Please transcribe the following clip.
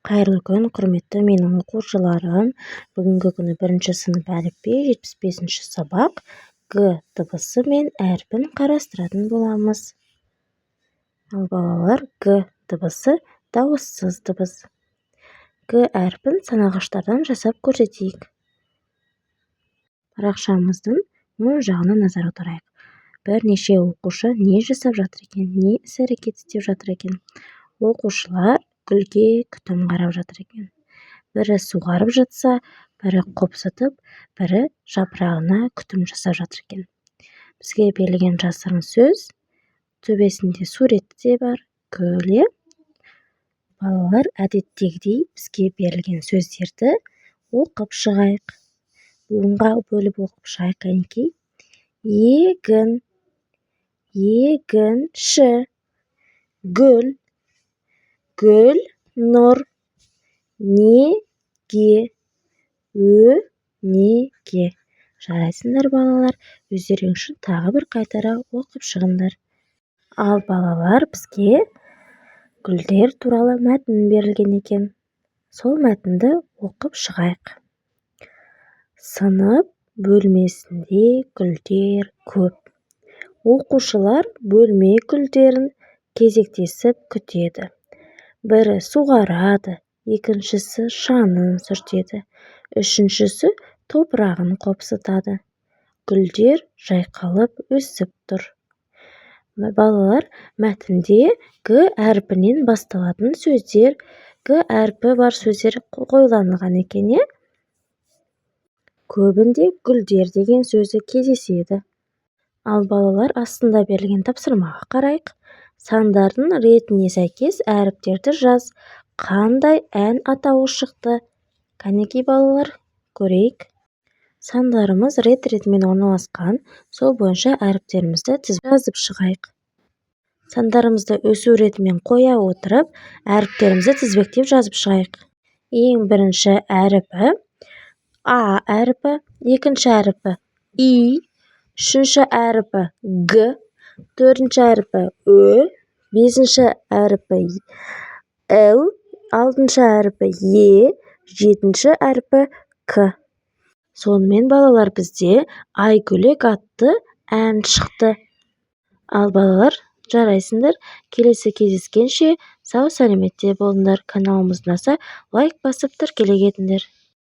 Қайырлы күн, құрметті менің оқушыларым. Бүгінгі күні 1 сынып әліпби 75-ші сабақ Г дыбысы мен әрпін қарастыратын боламыз. Ал балалар, Г дыбысы дауыссыз дыбыс. Г әрпін санағыштардан жасап көрсетейік. Парақшамыздың оң жағына назар аударайық. Бірнеше оқушы не жасап жатыр екен, не іс-әрекет істеп жатыр екен. Оқушылар гүлге күтім қарап жатыр екен. Бірі суғарып жатса, бірі қопсытып, бірі жапырағына күтім жасап жатыр екен. Бізге берілген жасырын сөз, төбесінде суреті де бар, гүл. Балалар, әдеттегідей бізге берілген сөздерді оқып шығайық. Онға бөліп оқып шығайық әнекей. Егін, егінші, гүл, гүл, нұр, неге, өнеге. Жарайсыңдар балалар, өздерің үшін тағы бір қайтара оқып шығыңдар. Ал балалар, бізге гүлдер туралы мәтін берілген екен. Сол мәтінді оқып шығайық. Сынып бөлмесінде гүлдер көп. Оқушылар бөлме гүлдерін кезектесіп күтеді. Бірі суғарады, екіншісі шаңын сүртеді, үшіншісі топырағын қопсытады. Гүлдер жайқалып өсіп тұр. Балалар, мәтінде Г әрпінен басталатын сөздер, Г әрпі бар сөздер қойылған екен. Көбінде гүлдер деген сөзі кездеседі. Ал балалар, астында берілген тапсырмаға қарайық. Сандардың ретіне сәйкес әріптерді жаз. Қандай ән атауы шықты? Кәнекей балалар, көрейік. Сандарымыз рет-ретімен орналасқан. Сол бойынша әріптерімізді жазып шығайық. Сандарымызды өсу ретімен қоя отырып, әріптерімізді тізбектеп жазып шығайық. Ең бірінші әріпі А әріпі, екінші әріпі И, үшінші әріпі Г, төртінші әріпі Ö, бесінші әріпі Л, алтыншы әріпі Е, жетінші әріпі К. Сонымен балалар, бізде Айгүлек атты ән шықты. Ал балалар, жарайсыңдар, келесі кездескенше сау сәлеметте болыңдар. Каналымызды лайк басып тіркелек етіңдер.